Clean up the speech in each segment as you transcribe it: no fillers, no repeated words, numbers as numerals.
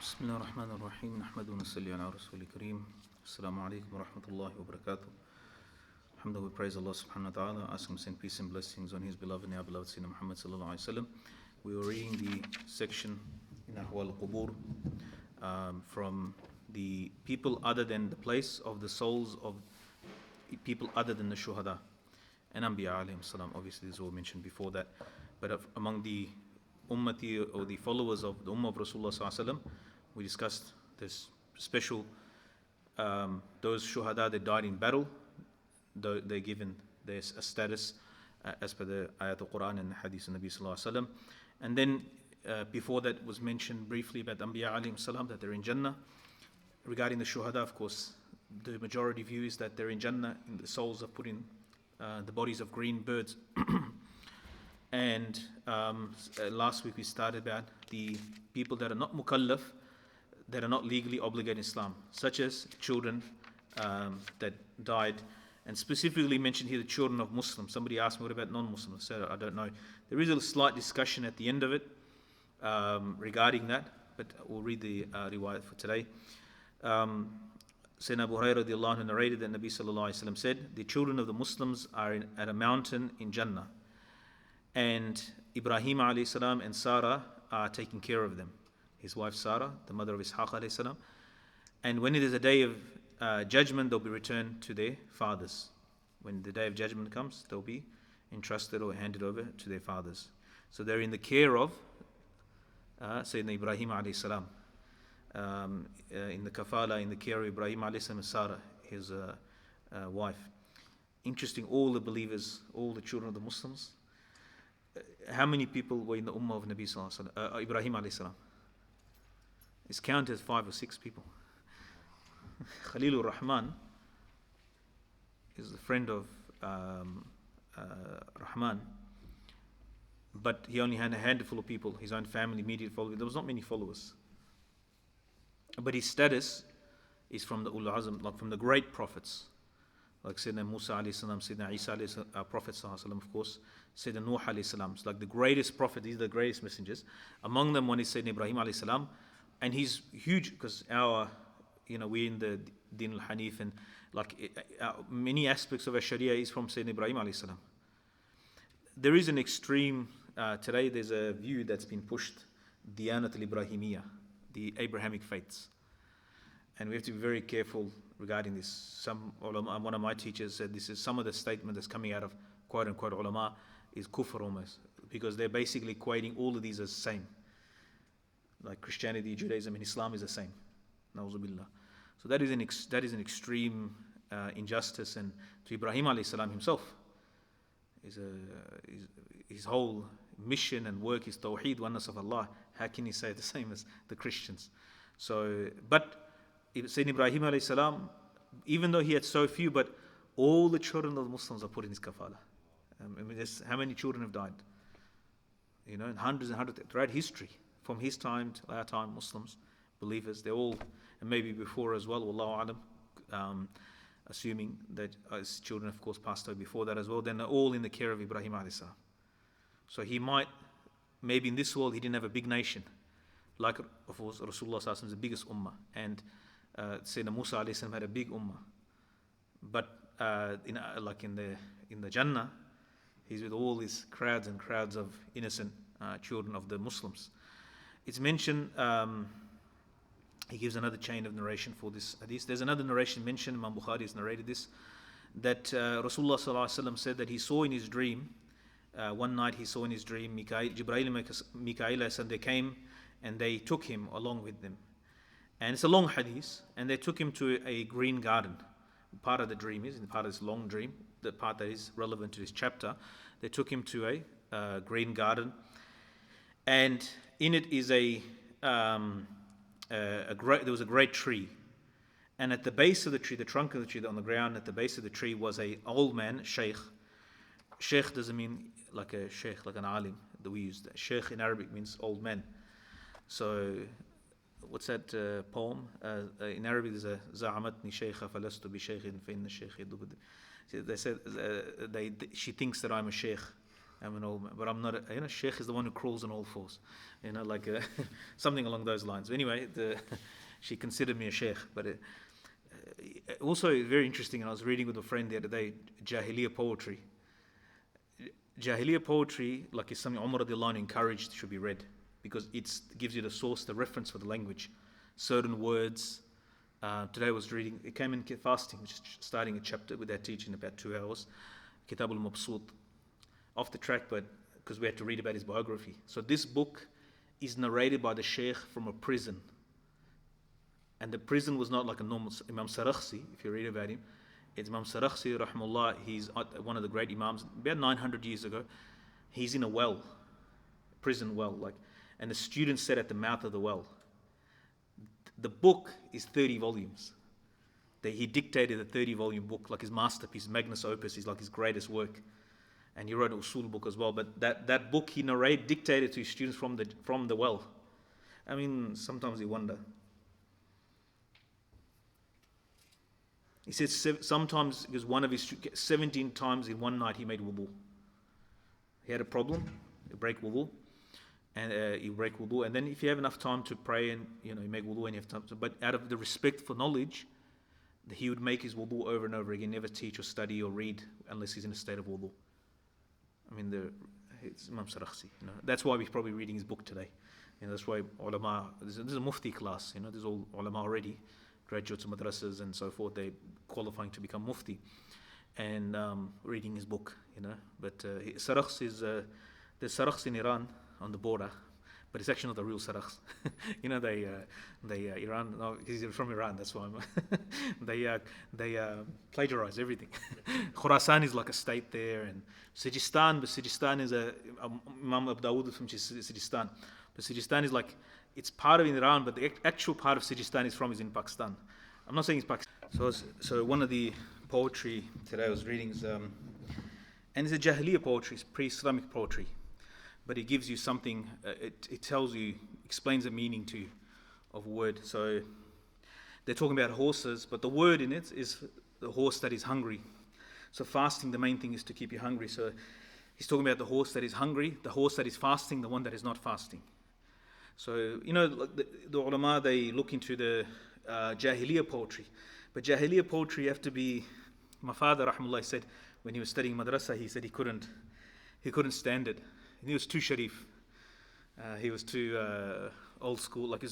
بسم الله الرحمن الرحيم نحمد ونصلي على رسول الكريم السلام عليكم ورحمة الله وبركاته. Alhamdulillah, we praise Allah subhanahu wa ta'ala, ask him to send peace and blessings on his beloved and our beloved Sayyidina Muhammad sallallahu alayhi wa sallam. We were reading the section in Ahwaalul Quboor from the people other than the place of the souls of people other than the shuhada and Anbiya alayhim salam. Obviously this was mentioned before that, but among the ummati or the followers of the ummah of Rasulullah sallallahu alayhi wa sallam, we discussed this special those shuhada that died in battle. They're given a status as per the ayat al-Quran and the hadith of Nabi sallallahu alaihi wasallam. And then before that was mentioned briefly about Anbiya alayhim salam, that they're in Jannah. Regarding the shuhada, of course, the majority view is that they're in Jannah, and the souls are put in the bodies of green birds. And last week we started about the people that are not mukallaf, that are not legally obligated in Islam, such as children that died. And specifically mentioned here the children of Muslims. Somebody asked me, what about non-Muslims? I said, I don't know. There is a slight discussion at the end of it regarding that, but we'll read the riwayat for today. Sayyidina Abu Hurairah radiallahu anhu narrated that Nabi sallallahu alayhi wa sallam said, the children of the Muslims are at a mountain in Jannah, and Ibrahim alayhi salam and Sarah are taking care of them. His wife Sarah, the mother of Ishaq alayhi salam. And when it is a day of judgment, they'll be returned to their fathers. When the day of judgment comes, they'll be entrusted or handed over to their fathers. So they're in the care of Sayyidina Ibrahim alayhi salam, in the kafala, in the care of Ibrahim alayhi salam and Sarah, his wife. Interesting, all the believers, all the children of the Muslims, how many people were in the ummah of Nabi sallallahu alayhi wa sallam, Ibrahim alayhi salam? It's counted as 5 or 6 people. Khalid Rahman is the friend of Rahman, but he only had a handful of people, his own family, immediate followers. There was not many followers, but his status is from the Ulul Azm, like from the great prophets, like Sayyidina Musa alayhi salam, Sayyidina Isa alayhi salam, Prophet sallallahu alayhi wa sallam, of course, Sayyidina Nuh alayhi salam. It's like the greatest prophet, these are the greatest messengers. Among them one is Sayyidina Ibrahim alayhi salam, and he's huge because we're in the Din al-Hanif, and many aspects of our Sharia is from Sayyidina Ibrahim alayhi salam. There is an extreme, today there's a view that's been pushed, Diyanat al-Ibrahimiyya, the Abrahamic faiths. And we have to be very careful regarding this. One of my teachers said this is some of the statement that's coming out of quote unquote ulama is kufr almost, because they're basically equating all of these as the same. Like Christianity, Judaism and Islam is the same. Na'uzubillah. So that is an extreme injustice, and to Ibrahim alayhi salam himself, his whole mission and work is tawheed, oneness of Allah. How can he say the same as the Christians? So, but Sayyidina Ibrahim alayhi salam, even though he had so few, but all the children of the Muslims are put in his kafala. How many children have died? And hundreds and hundreds throughout history, from his time to our time. Muslims, believers, they're all, and maybe before as well, wallahu alam, assuming that his children of course passed away before that as well, then they're all in the care of Ibrahim alayhi salam. So he might, maybe in this world he didn't have a big nation, like of course Rasulullah sallallahu alaihi wasallam is the biggest ummah, and Sayyidina Musa alayhi salam had a big ummah, but in the Jannah, he's with all these crowds and crowds of innocent children of the Muslims. It's mentioned, he gives another chain of narration for this hadith. There's another narration mentioned, Imam Bukhari has narrated this, that Rasulullah sallallahu alaihi wasallam said that he saw in his dream, one night he saw in his dream, Jibreel and Mikael, and they came and they took him along with them. And it's a long hadith, and they took him to a green garden. Part of the dream is, and part of this long dream, the part that is relevant to this chapter, they took him to a green garden, and in it is there was a great tree, and at the base of the tree, the trunk of the tree, on the ground at the base of the tree was a old man, sheikh. Sheikh doesn't mean like a sheikh, like an alim that we use. Sheikh in Arabic means old man. So what's that poem? In Arabic there's a za'amatni sheikha falastu bi sheikhin fa inna sheikh yadubud. They said she thinks that I'm a sheikh, I'm an old man, but I'm not. Sheikh is the one who crawls on all fours, like something along those lines. Anyway, she considered me a sheikh, but also very interesting. And I was reading with a friend the other day, Jahiliyyah poetry. Jahiliyyah poetry, like, is something Umar radiallahu anhu encouraged should be read, because it gives you the source, the reference for the language, certain words. Today I was reading, it came in fasting, which is starting a chapter with that teaching in about 2 hours, Kitab al-Mabsut, off the track, but because we had to read about his biography. So this book is narrated by the sheikh from a prison. And the prison was not like a normal Imam Sarakhsi, if you read about him. It's Imam Sarakhsi, Rahimahullah. He's one of the great Imams. About 900 years ago, he's in a well, prison well, and the students sat at the mouth of the well. The book is 30 volumes. He dictated a 30-volume book, like his masterpiece, magnus opus, is like his greatest work. And he wrote an usul book as well. But that book he dictated to his students from the well. I mean, sometimes you wonder. He says sometimes, because one of his 17 times in one night he made wudu. He had a problem, he break wudu, and and then if you have enough time to pray and you make wudu and you have time but out of the respect for knowledge, he would make his wudu over and over again, never teach or study or read unless he's in a state of wudu. I mean, it's Imam Sarakhsi. That's why we're probably reading his book today. That's why ulama. This is a mufti class. There's all ulama already, graduates of madrasas and so forth. They qualifying to become mufti, and reading his book. But Sarakhs is there's Sarakhs in Iran on the border, but it's actually not the real Sarakhs. They Iran. No, he's from Iran. That's why they plagiarize everything. Khurasan is like a state there, and Sijistan. But Sijistan is Imam Abu Dawud from Sijistan. But Sijistan is like, it's part of Iran, but the actual part of Sijistan is in Pakistan. I'm not saying it's Pakistan. So one of the poetry today I was reading is, and it's a Jahiliyyah poetry, it's pre-Islamic poetry, but it gives you something. It tells you, explains the meaning to you of a word. So they're talking about horses, but the word in it is the horse that is hungry. So fasting, the main thing is to keep you hungry. So he's talking about the horse that is hungry, the horse that is fasting, the one that is not fasting. So, the ulama, they look into the Jahiliyyah poetry. But Jahiliyyah poetry, you have to be, my father, Rahimahullah, said, when he was studying madrasa, he said he couldn't stand it. He was too sharif. He was too old school, too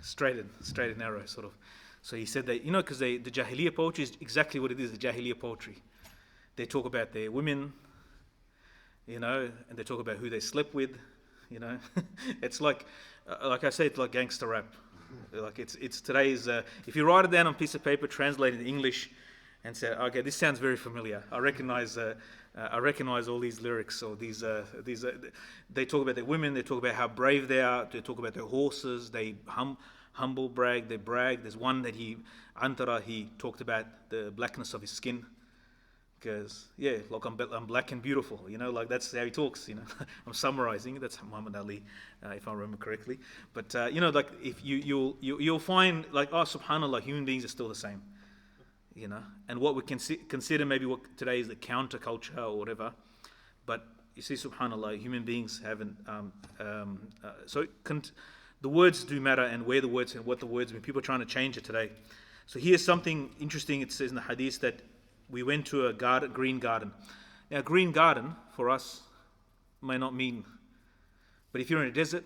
straight and narrow, sort of. So he said that, because the Jahiliyyah poetry is exactly what it is, the Jahiliyyah poetry. They talk about their women, and they talk about who they slept with, It's like I say, it's like gangster rap. Like it's today's. If you write it down on a piece of paper, translate it in English, and say, okay, this sounds very familiar. I recognize all these lyrics or these. They talk about their women. They talk about how brave they are. They talk about their horses. They humble brag. They brag. There's one that he talked about the blackness of his skin. Because, look, I'm black and beautiful, like that's how he talks, I'm summarizing, that's Muhammad Ali, if I remember correctly. But, like if you'll find, like, subhanAllah, human beings are still the same, and what we can consider maybe what today is the counterculture or whatever, but you see, subhanAllah, human beings haven't, the words do matter, and where the words and what the words mean. People are trying to change it today. So here's something interesting. It says in the hadith that we went to a green garden. Now, green garden for us may not mean, but if you're in a desert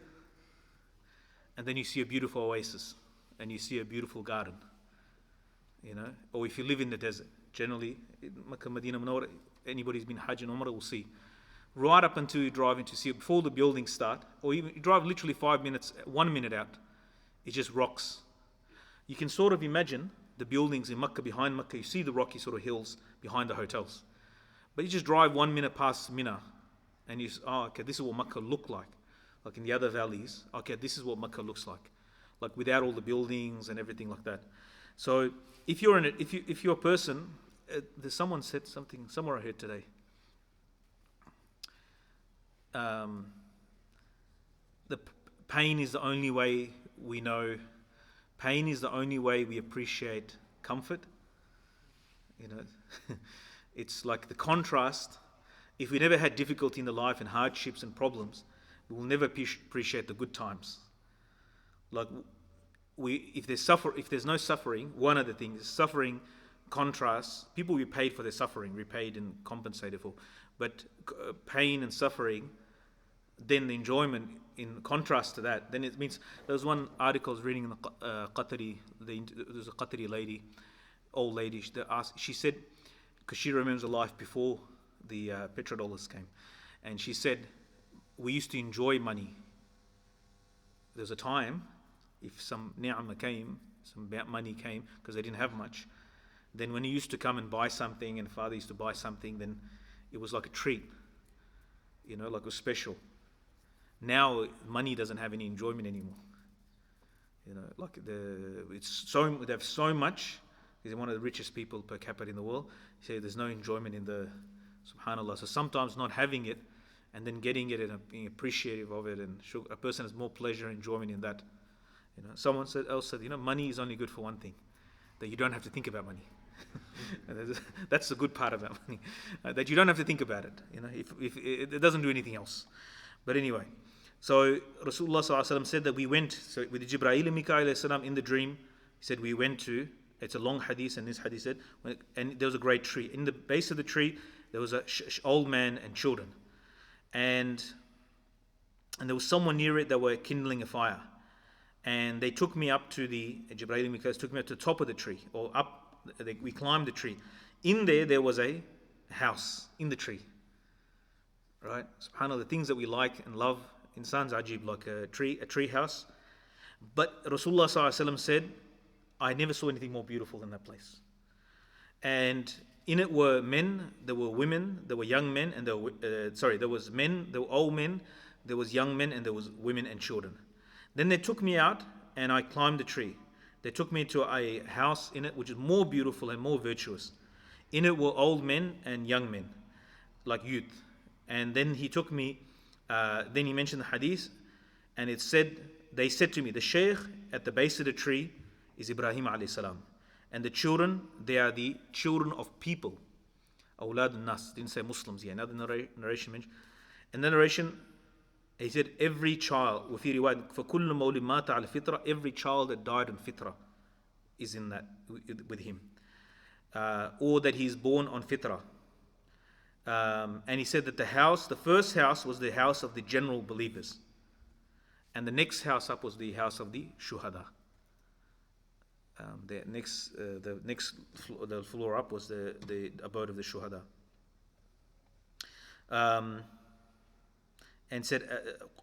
and then you see a beautiful oasis and you see a beautiful garden, or if you live in the desert, generally, Makkah, Medina, Munawwara, anybody who's been Hajj and Umrah will see, right up until you drive in to see it, before the buildings start, or even you drive literally 5 minutes, 1 minute out, it's just rocks. You can sort of imagine the buildings in Makkah, behind Makkah, you see the rocky sort of hills behind the hotels. But you just drive 1 minute past Mina, and you say, okay, this is what Makkah looked like in the other valleys. Okay, this is what Makkah looks like without all the buildings and everything like that. So if you're a person, there's someone said something somewhere I heard today. The pain is the only way we know. Pain is the only way we appreciate comfort. It's like the contrast. If we never had difficulty in the life and hardships and problems, we will never appreciate the good times. Like if there's no suffering, one of the things is suffering contrasts. People will be paid for their suffering, repaid and compensated for. But pain and suffering, then the enjoyment in contrast to that, then it means, there was one article I was reading in the Qatari, there was a Qatari lady, old lady, she said, because she remembers a life before the petrodollars came, and she said, we used to enjoy money. There was a time, if some ni'mah came, some money came, because they didn't have much, then when he used to come and buy something, and father used to buy something, then it was like a treat, like it was special. Now money doesn't have any enjoyment anymore. They have so much. He's one of the richest people per capita in the world. He said there's no enjoyment in the subhanallah. So sometimes not having it and then getting it and being appreciative of it, and a person has more pleasure and enjoyment in that. Someone else said, money is only good for one thing, that you don't have to think about money. That's the good part about money, that you don't have to think about it. If it doesn't do anything else. But anyway, so Rasulullah ﷺ said that we went, so with Jibreel and Mikail in the dream, he said we went to, it's a long hadith, and this hadith said, and there was a great tree. In the base of the tree, there was an old man and children. And there was someone near it that were kindling a fire. And they took me up to Jibreel and Mikail took me up to the top of the tree, or up, we climbed the tree. In there was a house in the tree. Right? SubhanAllah, the things that we like and love, insan's ajib, like a tree house. But Rasulullah ﷺ said, I never saw anything more beautiful than that place. And in it were men, there were women, there were young men, and there was men, there were old men, there was young men, and there was women and children. Then they took me out, and I climbed the tree. They took me to a house in it, which is more beautiful and more virtuous. In it were old men and young men, like youth. And then he took me, then he mentioned the hadith, and it said, they said to me, the sheikh at the base of the tree is Ibrahim alayhi salam. And the children, they are the children of people. Awlad al-Nas, didn't say Muslims here. Another narration mentioned. In the narration, he said, every child, وفي رواية, فَكُلُّ مَوْلٍ مَاتَ عَلى الْفِطْرَةِ, every child that died on fitrah is in that, with him. Or that he's born on fitrah. And he said that the first house was the house of the general believers. And the next house up was the house of the shuhada. The floor up was the abode of the shuhada. And said,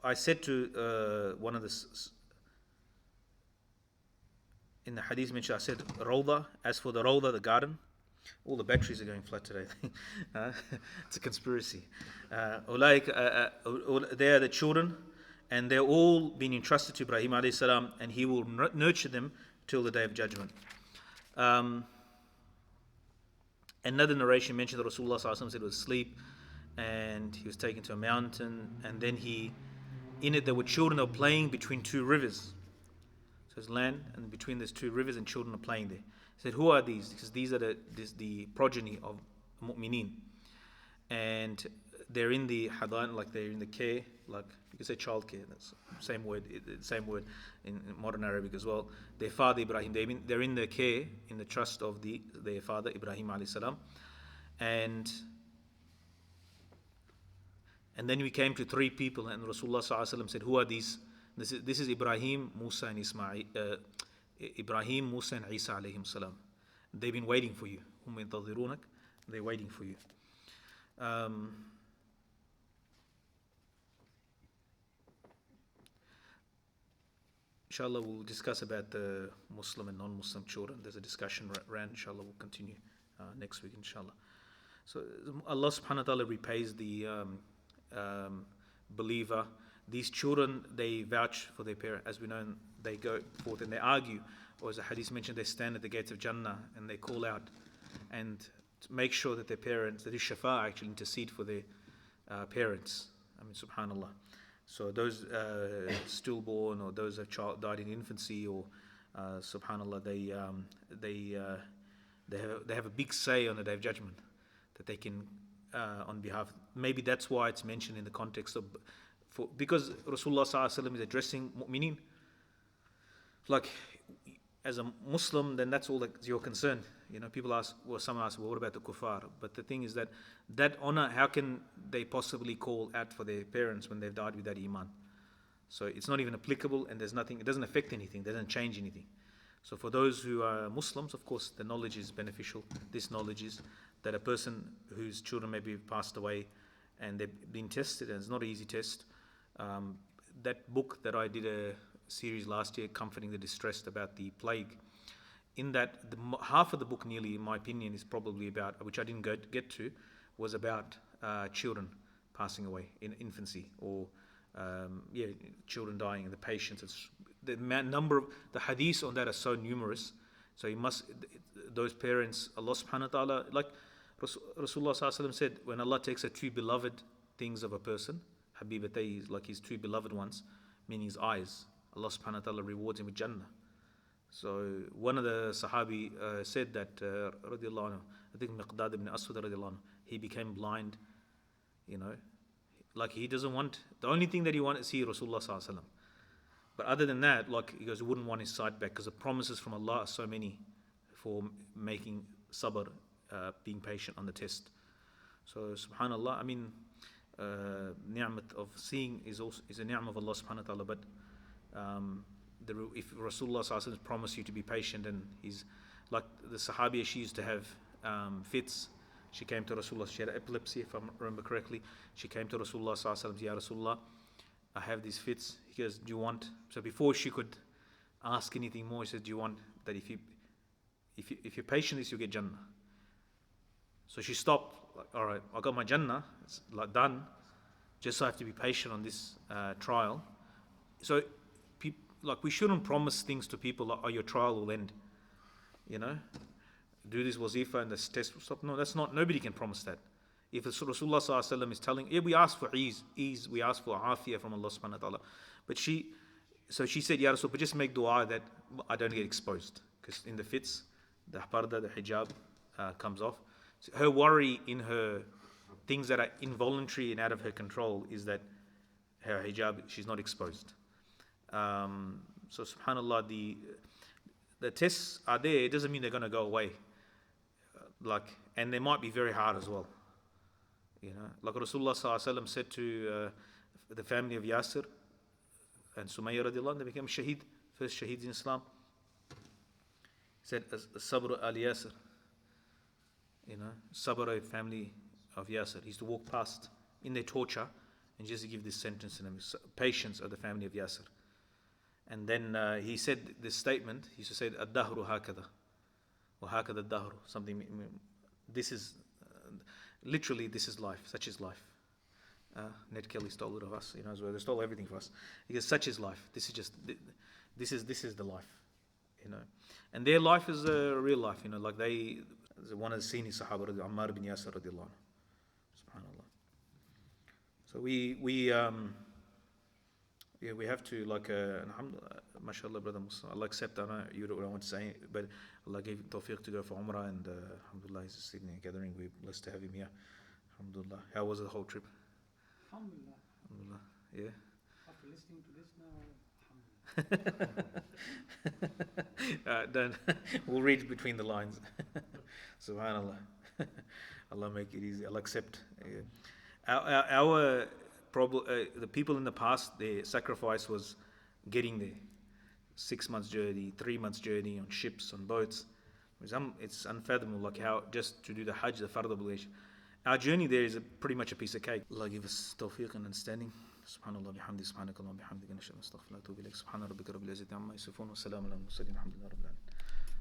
I said to one of the, in the hadith mentioned, I said, Rawda, as for the Rawda, the garden, all the batteries are going flat today. It's a conspiracy. They are the children, and they're all being entrusted to Ibrahim alayhi salam, and he will nurture them till the day of judgment. Another narration mentioned that Rasulullah ﷺ said he was asleep, and he was taken to a mountain, and then in it there were children that were playing between two rivers. So it's land, and between these two rivers, and children are playing there. He said, who are these? Because these are the progeny of mu'mineen. And they're in the hadan, like they're in the care, like you could say child care, that's the same word in modern Arabic as well. Their father Ibrahim, they're in the care, in the trust of their father Ibrahim alayhi salam. And then we came to three people, and Rasulullah ﷺ said, who are these? This is Ibrahim, Musa and Ismail. Ibrahim, Musa and Isa alayhim salam. They've been waiting for you. They're waiting for you. Inshallah, we'll discuss about the Muslim and non-Muslim children. There's a discussion around. Inshallah, we'll continue next week. Inshallah. So Allah subhanahu wa ta'ala repays the believer. These children, they vouch for their parent. As we know, they go forth and they argue, or as the hadith mentioned, they stand at the gates of Jannah and they call out and make sure that their parents, that is shafa, actually intercede for their parents. I mean, subhanallah. So those stillborn, or those that child died in infancy, or subhanallah, they have a big say on the day of judgment. that they can on behalf. Maybe that's why it's mentioned in the context of, because Rasulullah sallallahu alaihi wasallam is addressing mu'mineen. Like, as a Muslim, then that's all that's your concern. People ask, well, some ask, well, what about the kuffar? But the thing is that honor, how can they possibly call out for their parents when they've died without iman? So it's not even applicable, and there's nothing, it doesn't affect anything, it doesn't change anything. So for those who are Muslims, of course, the knowledge is beneficial. This knowledge is that a person whose children may be passed away and they've been tested, and it's not an easy test. That book that I did a series last year, Comforting the Distressed, about the plague. In that, half of the book nearly, in my opinion, is probably about, which I didn't get to, was about children passing away in infancy, or children dying, and the patience. The number of the hadiths on that are so numerous. So those parents, Allah subhanahu wa ta'ala, like Rasulullah sallallahu alaihi wasallam said, when Allah takes the two beloved things of a person, habibatay, like his two beloved ones, meaning his eyes, Allah subhanahu wa ta'ala rewards him with Jannah. So one of the Sahabi said that, radiallahu anhu, I think Miqdad ibn Aswad radiallahu anhu, he became blind, like he doesn't want, the only thing that he wanted to see Rasulullah sallallahu alaihi wasallam. But other than that, like he goes, he wouldn't want his sight back, because the promises from Allah are so many for making sabr, being patient on the test. So subhanallah, I mean, ni'mat of seeing is a ni'mat of Allah subhanahu wa ta'ala, but if Rasulullah sallallahu alaihi wasallam promised you to be patient, and he's like the Sahabiya, she used to have fits. She came to Rasulullah, she had epilepsy, if I remember correctly. She came to Rasulullah sallallahu alaihi wasallam, Ya Rasulullah, I have these fits. He goes, do you want, so before she could ask anything more, he said, do you want that if you're patient this, you'll get Jannah? So she stopped, like, all right, I got my Jannah, it's like done, just so I have to be patient on this trial. So like, we shouldn't promise things to people like, oh, your trial will end, do this wazifa and this test will stop. No, that's not, nobody can promise that. If Rasulullah sallallahu alaihi wasallam is telling, we ask for ease, we ask for afiyah from Allah subhanahu wa ta'ala. But she said, Ya Rasul, but just make dua that I don't get exposed, because in the fits, the parda, the hijab comes off. So her worry in her things that are involuntary and out of her control is that her hijab, she's not exposed. So subhanallah, the tests are there. It doesn't mean they're going to go away. And they might be very hard as well. Like Rasulullah sallallahu alaihi wasallam said to the family of Yasir and Sumayya radiallahu anhu, they became shaheed, first shaheeds in Islam. He said, Sabr al Yasir, Sabr, family of Yasir. He used to walk past in their torture and just give this sentence to them, patience of the family of Yasir. And then he said this statement, he used to say, Ad-dahru hakada, or hakada ad-dahru, something, this is, literally, this is life, such is life. Ned Kelly stole it of us, as well. They stole everything for us. He goes, such is life. This is just, this is the life, And their life is a real life, like one of the senior Sahaba, Ammar bin Yasir radiallahu anhu. Subhanallah. So we have to, like, alhamdulillah, mashallah, brother Muslim, Allah accept, I know you don't want to say it, but Allah gave tawfiq to go for Umrah, and alhamdulillah, he's sitting in a gathering. We're blessed to have him here. Alhamdulillah. How was the whole trip? Alhamdulillah. Alhamdulillah. Yeah. After listening to this now, alhamdulillah. We'll read between the lines. Subhanallah. Allah make it easy. Allah accept. Our problem, the people in the past, their sacrifice was getting there. 6 months journey, 3 months journey on ships, on boats. It's unfathomable, like how just to do the Hajj, the Fard obligation. Our journey there is pretty much a piece of cake. Allah give us tawfiq and understanding. Subhanallah bihamdi, subhanakallah bihamdi, wa nashhadu an la ilaha illa anta, astaghfiruka wa atubu ilayk. Subhana rabbika rabbil izzati amma yasifun, wa salamun alal mursalin, alhamdulillahi rabbil alamin.